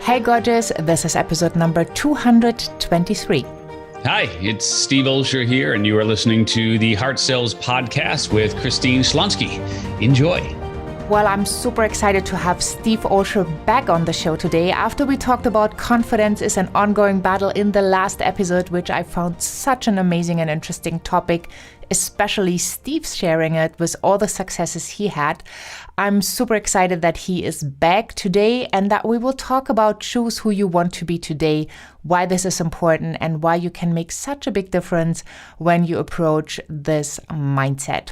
Hey gorgeous, this is episode number 223. Hi, it's Steve Olsher here, and you are listening to the Heart Sells podcast with Christine Schlonski. Enjoy. Well, I'm super excited to have Steve Olsher back on the show today after we talked about confidence is an ongoing battle in the last episode, which I found such an amazing and interesting topic, especially Steve sharing it with all the successes he had. I'm super excited that he is back today and that we will talk about choose who you want to be today, why this is important, and why you can make such a big difference when you approach this mindset.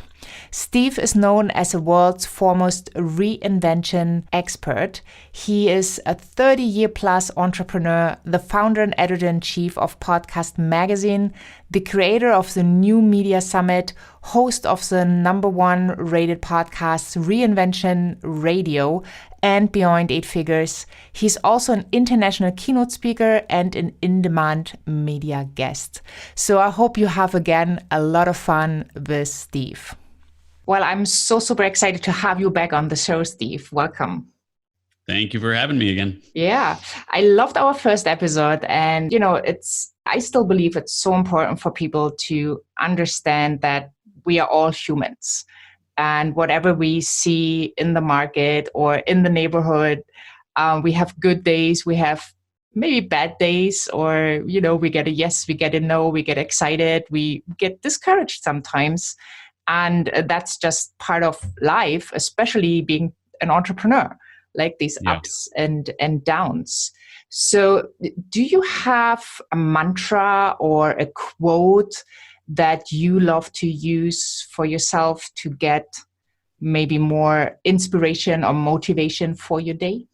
Steve is known as the world's foremost reinvention expert. He is a 30-year plus entrepreneur, the founder and editor-in-chief of Podcast Magazine, the creator of the New Media Summit, host of the #1 rated podcast Reinvention Radio and Beyond 8 Figures. He's also an international keynote speaker and an in-demand media guest. So I hope you have again a lot of fun with Steve. Well, I'm so super excited to have you back on the show, Steve. Welcome. Thank you for having me again. Yeah, I loved our first episode, and I still believe it's so important for people to understand that we are all humans, and whatever we see in the market or in the neighborhood, we have good days, we have maybe bad days, or we get a yes, we get a no, we get excited, we get discouraged sometimes. And that's just part of life, especially being an entrepreneur, like these ups and downs. So do you have a mantra or a quote that you love to use for yourself to get maybe more inspiration or motivation for your day?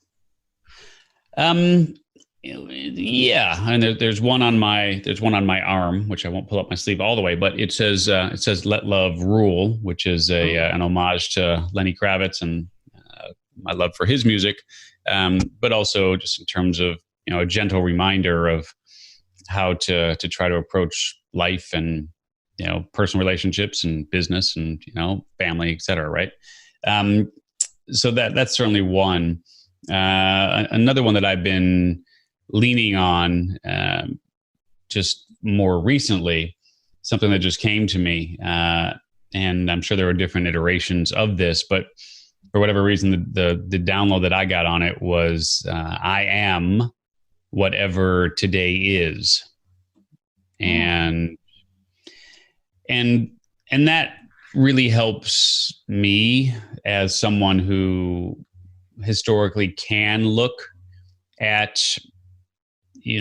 Yeah, and there's one on my arm, which I won't pull up my sleeve all the way, but it says "Let love rule," which is an homage to Lenny Kravitz and my love for his music, but also just in terms of a gentle reminder of how to try to approach life and personal relationships and business and family, et cetera, right? So that's certainly one. Another one that I've been leaning on just more recently, something that just came to me, and I'm sure there are different iterations of this, but for whatever reason, the download that I got on it was I am whatever today is, and that really helps me as someone who historically can look at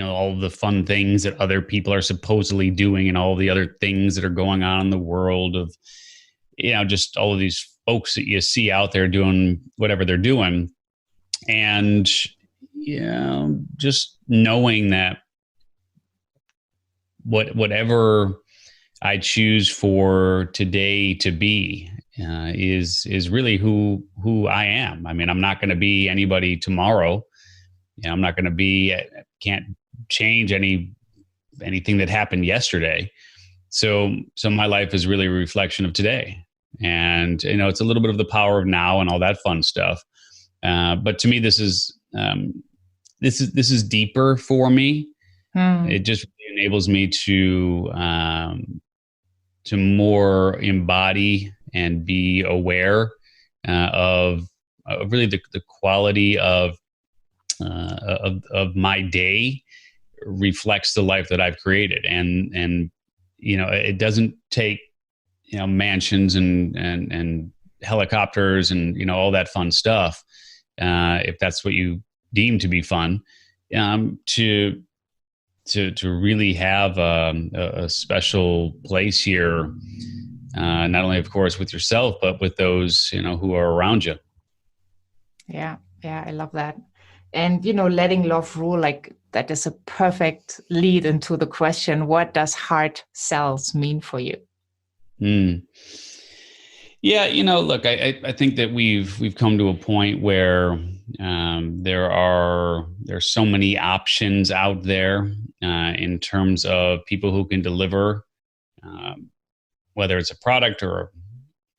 all the fun things that other people are supposedly doing and all the other things that are going on in the world of, just all of these folks that you see out there doing whatever they're doing. And, just knowing that whatever I choose for today to be is really who I am. I mean, I'm not going to be anybody tomorrow. I'm not going to can't change anything that happened yesterday. So my life is really a reflection of today. And, it's a little bit of the power of now and all that fun stuff. But to me, this is deeper for me. It just enables me to more embody and be aware of really the quality of my day reflects the life that I've created, and it doesn't take mansions and helicopters and all that fun stuff, if that's what you deem to be fun, to really have a special place here, not only of course with yourself but with those who are around you. Yeah, I love that. And, letting love rule, like that is a perfect lead into the question, what does heart sells mean for you? Yeah, look, I think that we've come to a point where there's so many options out there in terms of people who can deliver, whether it's a product or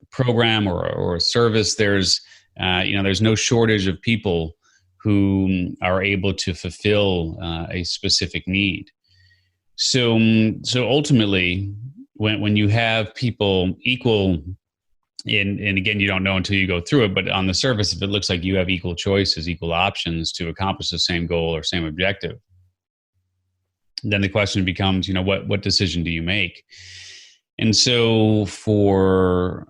a program or a service. There's no shortage of people who are able to fulfill a specific need. So ultimately, when you have people equal, and again, you don't know until you go through it, but on the surface, if it looks like you have equal choices, equal options to accomplish the same goal or same objective, then the question becomes, what decision do you make? And so for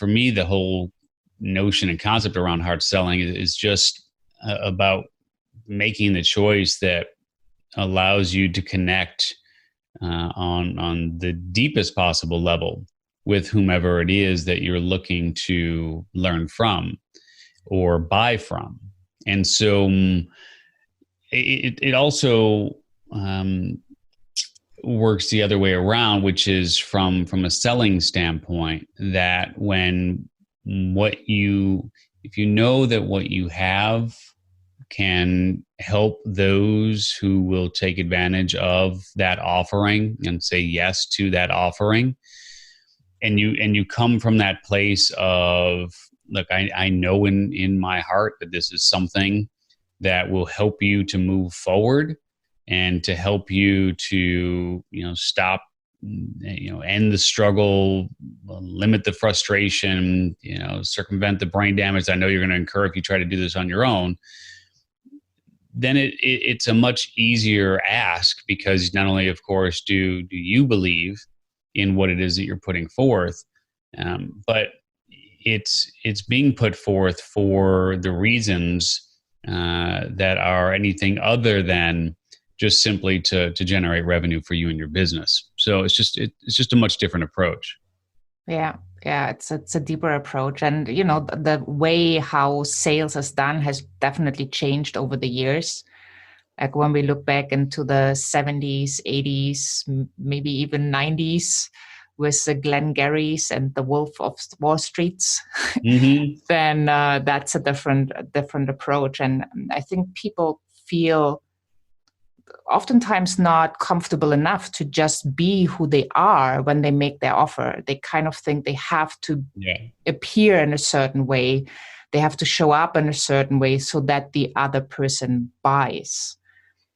me, the whole notion and concept around hard selling is just about making the choice that allows you to connect on the deepest possible level with whomever it is that you're looking to learn from or buy from. And so it also works the other way around, which is from a selling standpoint, that if you know that what you have can help those who will take advantage of that offering and say yes to that offering, and you come from that place of, look, I know in my heart that this is something that will help you to move forward and to help you to stop, end the struggle, limit the frustration, circumvent the brain damage I know you're going to incur if you try to do this on your own, then it's a much easier ask, because not only, of course, do you believe in what it is that you're putting forth, but it's being put forth for the reasons that are anything other than just simply to generate revenue for you and your business. So it's just a much different approach. Yeah, it's a deeper approach, and the way how sales is done has definitely changed over the years. Like when we look back into the 70s, 80s, maybe even 90s, with the Glengarrys and the Wolf of Wall Streets, Mm-hmm. then that's a different approach. And I think people feel oftentimes not comfortable enough to just be who they are when they make their offer. They kind of think they have to appear in a certain way. They have to show up in a certain way so that the other person buys.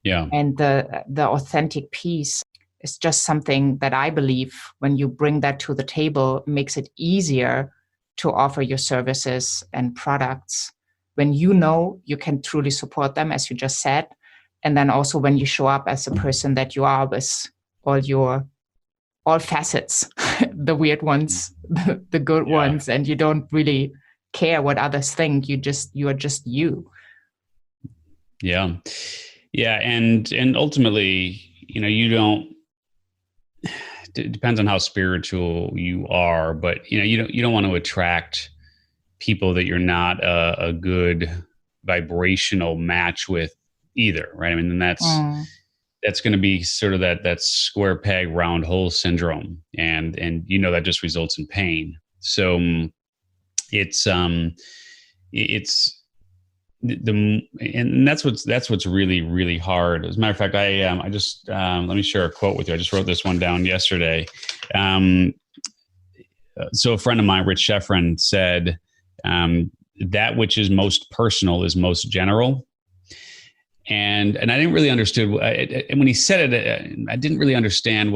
Yeah. And the authentic piece is just something that I believe, when you bring that to the table, makes it easier to offer your services and products when you can truly support them, as you just said. And then also when you show up as a person that you are, with all facets, the weird ones, the good ones, and you don't really care what others think. You are just you. Yeah. Yeah. And ultimately, you don't, it depends on how spiritual you are, but you don't want to attract people that you're not a good vibrational match with either, right? I mean, and that's going to be sort of that square peg round hole syndrome, and that just results in pain. So it's and that's what's really, really hard. As a matter of fact, I just let me share a quote with you. I just wrote this one down yesterday. So a friend of mine, Rich Sheffrin, said, that which is most personal is most general. And I didn't really understand. And when he said it, I didn't really understand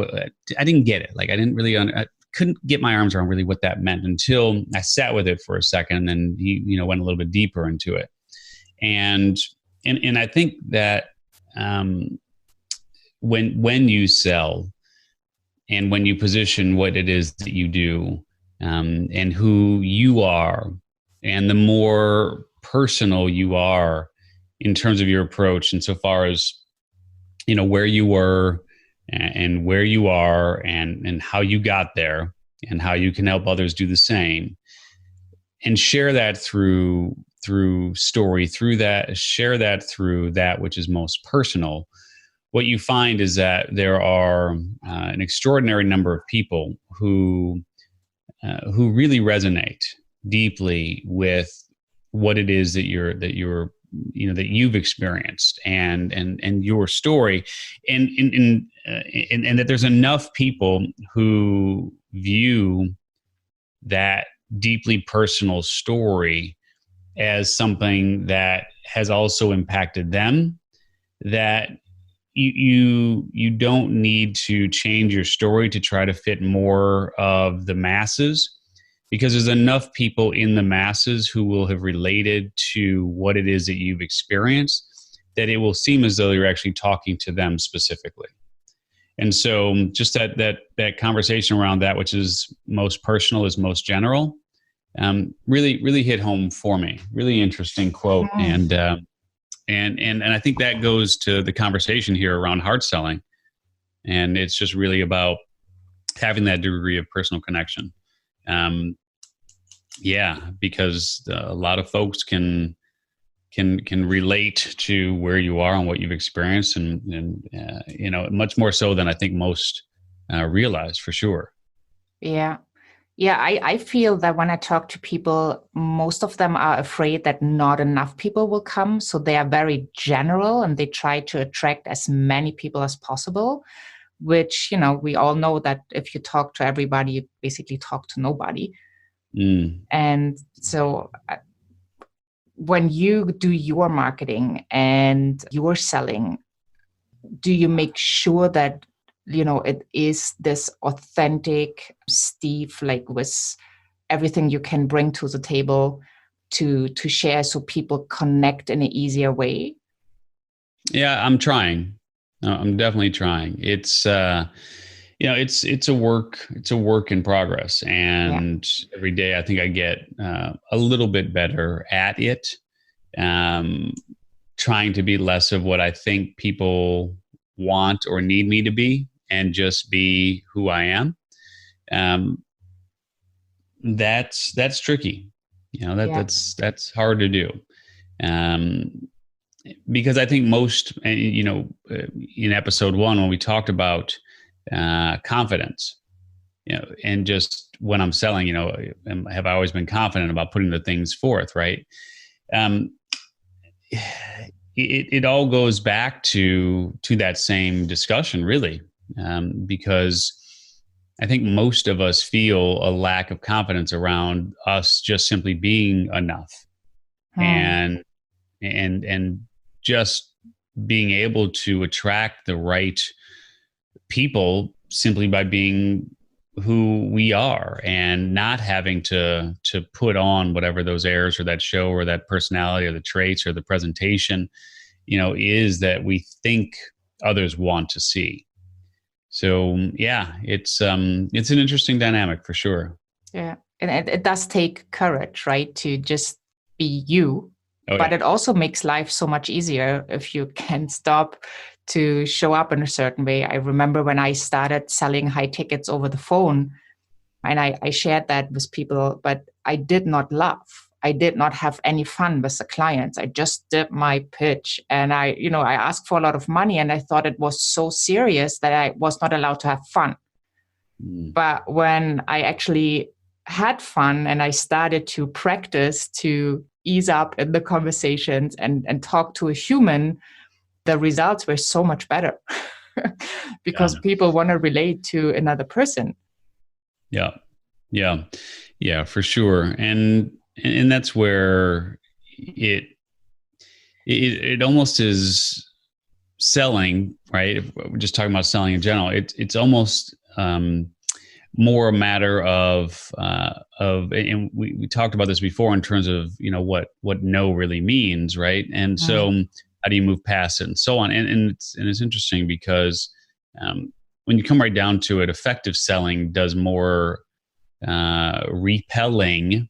I didn't get it. Like I didn't really, I couldn't get my arms around really what that meant until I sat with it for a second. And then he, went a little bit deeper into it. And I think that when you sell and when you position what it is that you do, and who you are, and the more personal you are in terms of your approach, insofar as where you were and where you are and how you got there and how you can help others do the same, and share that through story, share that through that which is most personal, what you find is that there are an extraordinary number of people who really resonate deeply with what it is that you've experienced and your story, and that there's enough people who view that deeply personal story as something that has also impacted them, that you don't need to change your story to try to fit more of the masses, because there's enough people in the masses who will have related to what it is that you've experienced, that it will seem as though you're actually talking to them specifically. And so just that conversation around that, which is most personal is most general, really hit home for me. Really interesting quote. And I think that goes to the conversation here around hard selling. And it's just really about having that degree of personal connection. Because a lot of folks can relate to where you are and what you've experienced, and much more so than I think most realize, for sure. Yeah. I feel that when I talk to people, most of them are afraid that not enough people will come. So they are very general and they try to attract as many people as possible, which, we all know that if you talk to everybody, you basically talk to nobody. And so when you do your marketing and your selling, do you make sure that, it is this authentic Steve, like with everything you can bring to the table to share, so people connect in an easier way? Yeah, I'm trying. I'm definitely trying. It's it's a work in progress, and every day I think I get a little bit better at it. Trying to be less of what I think people want or need me to be, and just be who I am. That's tricky. That's hard to do. Because I think most, in episode 1, when we talked about confidence, and just when I'm selling, have I always been confident about putting the things forth, right? It all goes back to that same discussion, really, because I think most of us feel a lack of confidence around us just simply being enough, and just being able to attract the right people simply by being who we are, and not having to put on whatever those airs or that show or that personality or the traits or the presentation, is that we think others want to see. So it's an interesting dynamic, for sure. Yeah. And it does take courage, right? To just be you. But it also makes life so much easier if you can stop to show up in a certain way. I remember when I started selling high tickets over the phone, and I shared that with people, but I did not laugh. I did not have any fun with the clients. I just did my pitch, and I asked for a lot of money, and I thought it was so serious that I was not allowed to have fun. But when I actually had fun and I started to practice to ease up in the conversations and talk to a human, the results were so much better because people want to relate to another person. Yeah, for sure. And that's where it almost is selling, right? If we're just talking about selling in general, it's almost more a matter of and we talked about this before in terms of what no really means, right? And so how do you move past it and so on? And it's interesting because when you come right down to it, effective selling does more repelling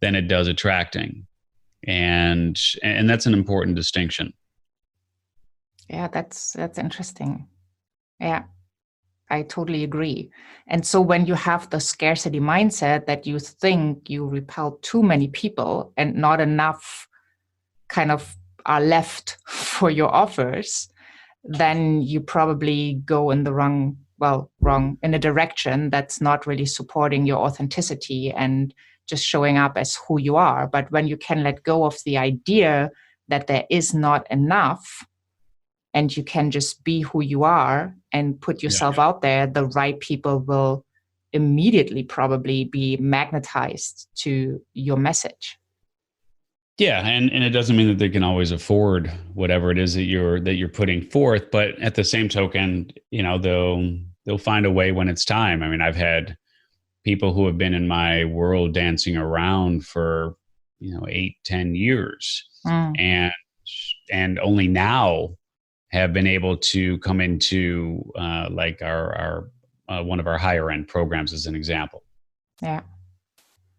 than it does attracting, and that's an important distinction. Yeah, that's interesting. Yeah, I totally agree. And so when you have the scarcity mindset that you think you repel too many people and not enough kind of are left for your offers, then you probably go in the wrong in a direction that's not really supporting your authenticity and just showing up as who you are. But when you can let go of the idea that there is not enough, and you can just be who you are and put yourself out there, the right people will immediately probably be magnetized to your message. Yeah, and it doesn't mean that they can always afford whatever it is that you're putting forth, but at the same token, they'll find a way when it's time. I mean, I've had people who have been in my world dancing around for 8-10 years, Mm. and only now have been able to come into like our one of our higher end programs as an example. Yeah.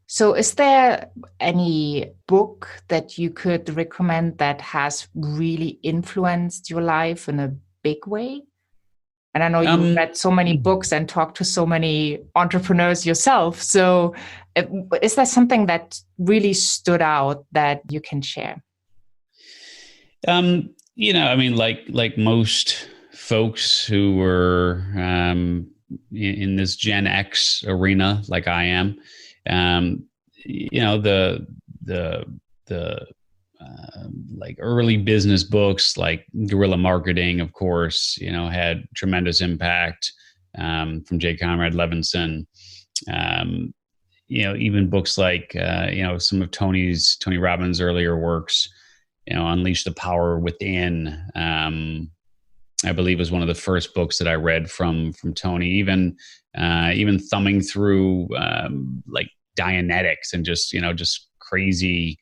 So is there any book that you could recommend that has really influenced your life in a big way? And I know you read so many books and talked to so many entrepreneurs yourself. So is there something that really stood out that you can share? I mean, like most folks who were in this Gen X arena, like I am, the like early business books like Guerrilla Marketing, of course, had tremendous impact from J. Conrad Levinson. Even books like some of Tony Robbins' earlier works, Unleash the Power Within. I believe was one of the first books that I read from Tony. Even thumbing through like Dianetics and just crazy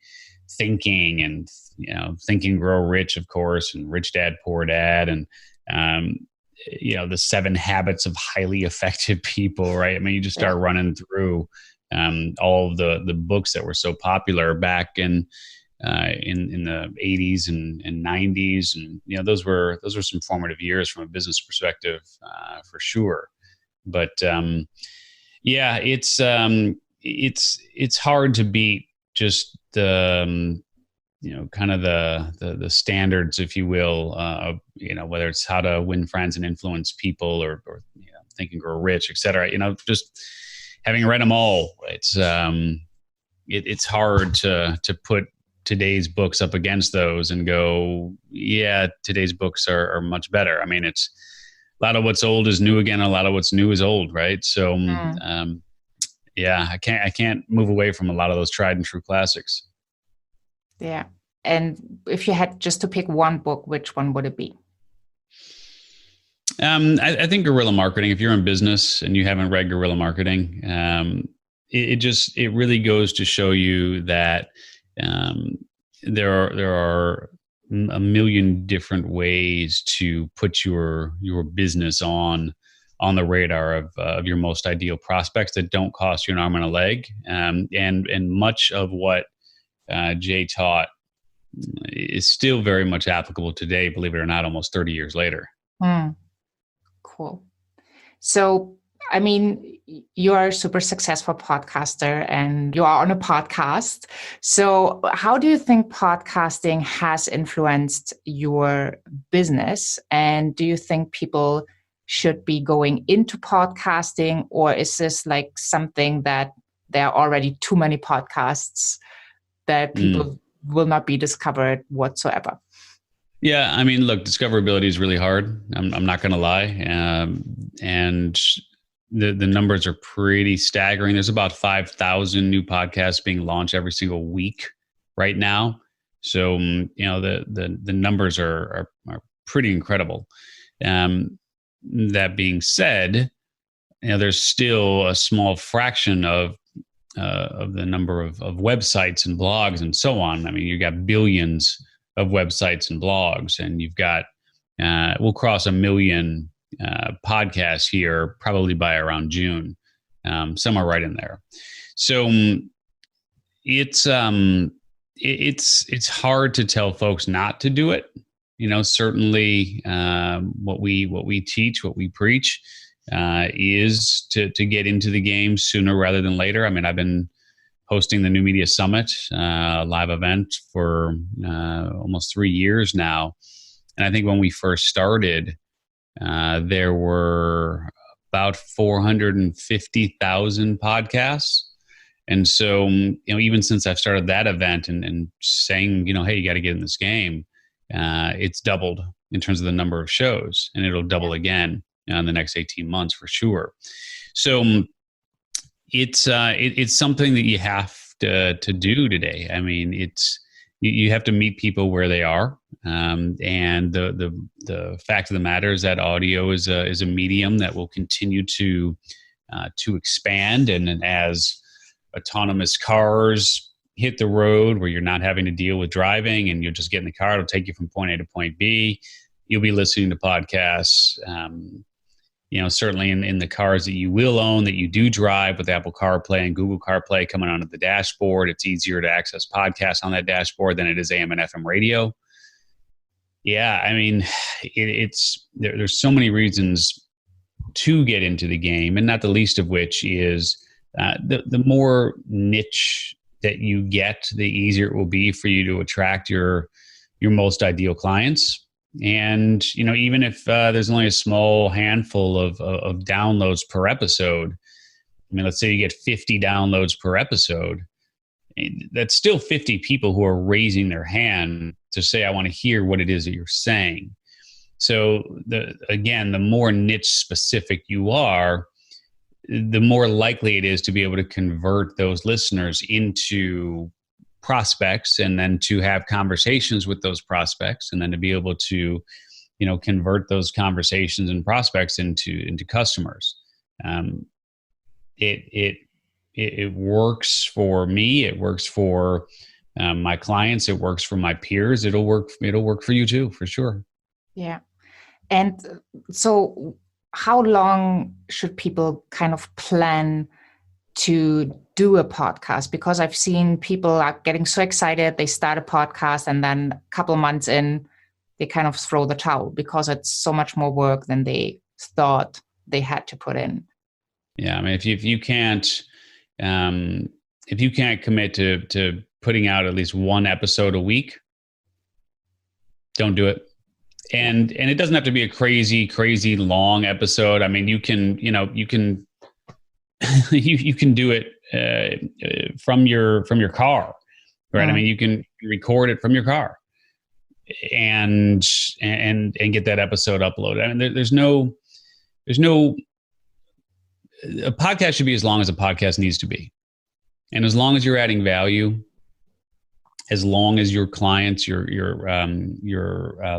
thinking and Think and Grow Rich, of course, and Rich Dad Poor Dad, and the 7 Habits of Highly Effective People. Right? I mean, you just start running through all of the books that were so popular back in the 80s and 90s, and those were some formative years from a business perspective, for sure. But it's hard to beat just the kind of the standards, if you will, whether it's How to Win Friends and Influence People or Think and Grow Rich, et cetera. Just having read them all, it's hard to put today's books up against those and go, yeah, today's books are much better. I mean, it's a lot of what's old is new again. A lot of what's new is old. Right. So, I can't move away from a lot of those tried and true classics. Yeah. And if you had just to pick one book, which one would it be? I think Guerrilla Marketing. If you're in business and you haven't read Guerrilla Marketing, it really goes to show you that there are a million different ways to put your business on the radar of your most ideal prospects that don't cost you an arm and a leg. And much of what Jay taught is still very much applicable today, believe it or not, almost 30 years later. Cool. So, I mean, you are a super successful podcaster and you are on a podcast. So how do you think podcasting has influenced your business? And do you think people should be going into podcasting, or is this like something that there are already too many podcasts that people will not be discovered whatsoever? Yeah, I mean, look, discoverability is really hard. I'm not going to lie. And the numbers are pretty staggering. There's about 5,000 new podcasts being launched every single week right now. So, the numbers are pretty incredible. That being said, there's still a small fraction of the number of websites and blogs and so on. I mean, you got billions of websites and blogs, and you've got we'll cross 1 million podcasts here probably by around June, somewhere right in there. So it's hard to tell folks not to do it. Certainly what we teach, what we preach, is to get into the game sooner rather than later. I mean, I've been hosting the New Media Summit, live event, for almost 3 years now. And I think when we first started, there were about 450,000 podcasts. And so, even since I've started that event and saying, hey, you got to get in this game, it's doubled in terms of the number of shows, and it'll double again in the next 18 months for sure. So it's something that you have to do today. I mean, you have to meet people where they are. And the fact of the matter is that audio is a medium that will continue to expand. And then as autonomous cars hit the road where you're not having to deal with driving and you'll just get in the car, it'll take you from point A to point B. You'll be listening to podcasts, certainly in the cars that you will own, that you do drive, with Apple CarPlay and Google CarPlay coming onto the dashboard. It's easier to access podcasts on that dashboard than it is AM and FM radio. Yeah, I mean, there's so many reasons to get into the game, and not the least of which is the more niche that you get, the easier it will be for you to attract your most ideal clients. And, even if there's only a small handful of downloads per episode, I mean, let's say you get 50 downloads per episode, that's still 50 people who are raising their hand to say, I want to hear what it is that you're saying. So the more niche specific you are, the more likely it is to be able to convert those listeners into prospects, and then to have conversations with those prospects, and then to be able to, convert those conversations and prospects into customers. It works for me. It works for my clients. It works for my peers. It'll work for you too, for sure. Yeah. And so how long should people kind of plan to do a podcast? Because I've seen people are getting so excited, they start a podcast, and then a couple months in, they kind of throw the towel because it's so much more work than they thought they had to put in. Yeah, I mean, if you can't commit to putting out at least one episode a week, don't do it. And it doesn't have to be a crazy long episode. I mean, you can you can do it from your car, right? I mean, you can record it from your car and get that episode uploaded. I mean, there's no a podcast should be as long as a podcast needs to be, and as long as you're adding value, as long as your clients, your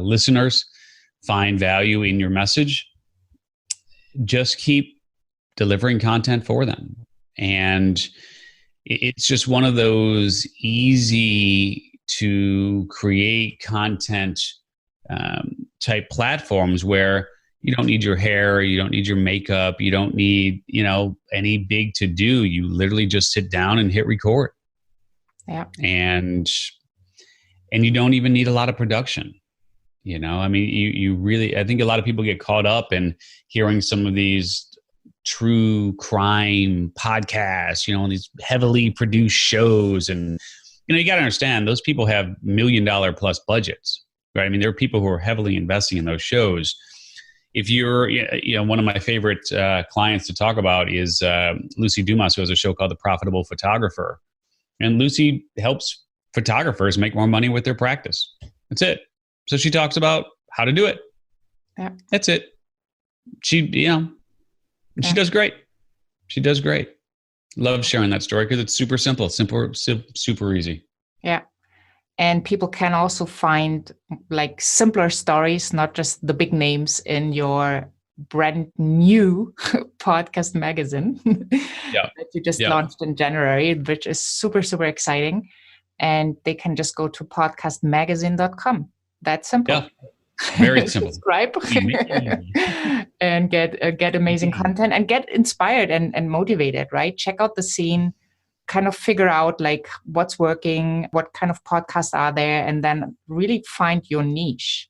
listeners find value in your message, just keep delivering content for them. And it's just one of those easy to create content type platforms where you don't need your hair, you don't need your makeup, you don't need, any big to do. You literally just sit down and hit record. Yeah. And you don't even need a lot of production. I mean, you really, I think a lot of people get caught up in hearing some of these true crime podcasts, and these heavily produced shows. And, you got to understand, those people have $1 million plus budgets, right? I mean, there are people who are heavily investing in those shows. If you're, one of my favorite clients to talk about is Lucy Dumas, who has a show called The Profitable Photographer. And Lucy helps photographers make more money with their practice. That's it. So she talks about how to do it. Yeah. That's it. She does great. She does great. Love sharing that story because it's super simple, super easy. Yeah. And people can also find like simpler stories, not just the big names, in your brand new podcast magazine that you just launched in January, which is super, super exciting. And they can just go to podcastmagazine.com. That's simple. Yeah. Very simple. Subscribe and get amazing content and get inspired and motivated, right? Check out the scene, kind of figure out like what's working, what kind of podcasts are there, and then really find your niche.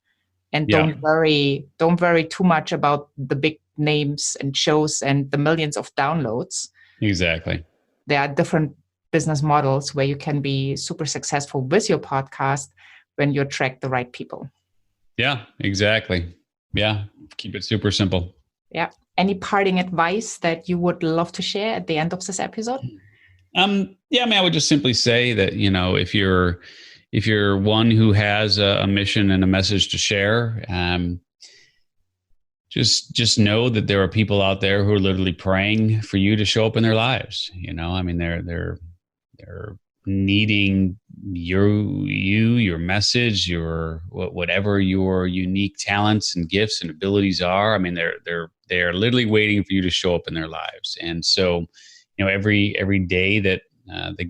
And don't worry too much about the big names and shows and the millions of downloads. Exactly. There are different business models where you can be super successful with your podcast when you attract the right people. Yeah, exactly. Yeah. Keep it super simple. Yeah. Any parting advice that you would love to share at the end of this episode? I mean, I would just simply say that, if you're one who has a mission and a message to share, just know that there are people out there who are literally praying for you to show up in their lives. I mean, they're needing your message, whatever your unique talents and gifts and abilities are. I mean, they're literally waiting for you to show up in their lives. And so, every day that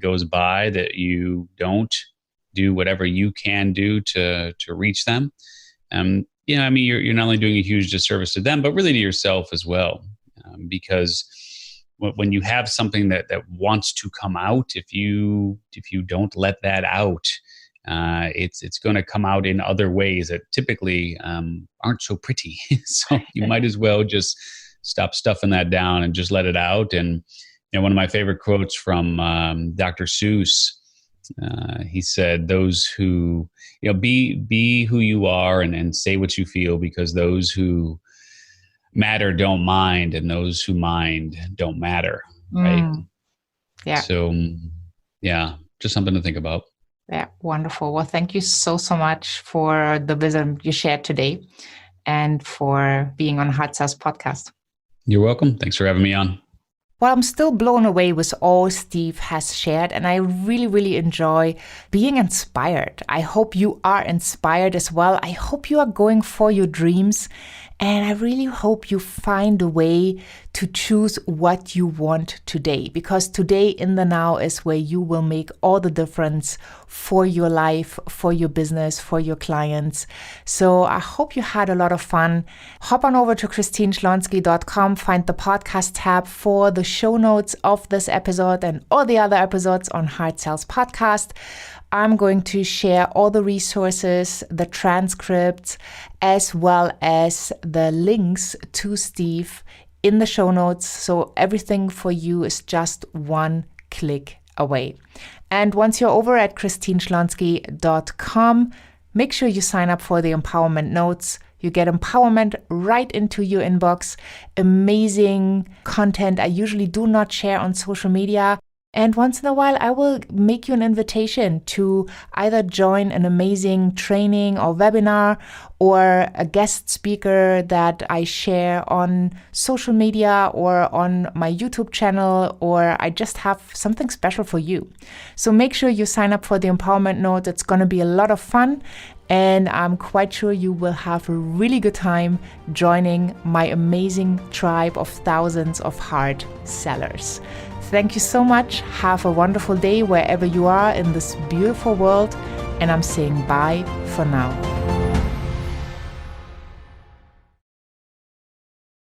goes by that you don't do whatever you can do to reach them, you're not only doing a huge disservice to them, but really to yourself as well, because when you have something that wants to come out, if you don't let that out, it's going to come out in other ways that typically aren't so pretty. So you might as well just stop stuffing that down and just let it out. And one of my favorite quotes from Dr. Seuss, he said, "Those who be who you are and say what you feel, because those who matter don't mind, and those who mind don't matter." Right? Yeah. So, just something to think about. Yeah, wonderful. Well, thank you so much for the wisdom you shared today and for being on Hard Sales Podcast. You're welcome. Thanks for having me on. Well, I'm still blown away with all Steve has shared, and I really, really enjoy being inspired. I hope you are inspired as well. I hope you are going for your dreams, and I really hope you find a way to choose what you want today, because today in the now is where you will make all the difference for your life, for your business, for your clients. So I hope you had a lot of fun. Hop on over to christineschlonski.com, find the podcast tab for the show notes of this episode and all the other episodes on Hard Sales Podcast. I'm going to share all the resources, the transcripts, as well as the links to Steve in the show notes. So everything for you is just one click away. And once you're over at christineschlonski.com, make sure you sign up for the empowerment notes. You get empowerment right into your inbox. Amazing content I usually do not share on social media. And once in a while, I will make you an invitation to either join an amazing training or webinar, or a guest speaker that I share on social media or on my YouTube channel, or I just have something special for you. So make sure you sign up for the empowerment note. It's going to be a lot of fun. And I'm quite sure you will have a really good time joining my amazing tribe of thousands of hard sellers. Thank you so much. Have a wonderful day wherever you are in this beautiful world. And I'm saying bye for now.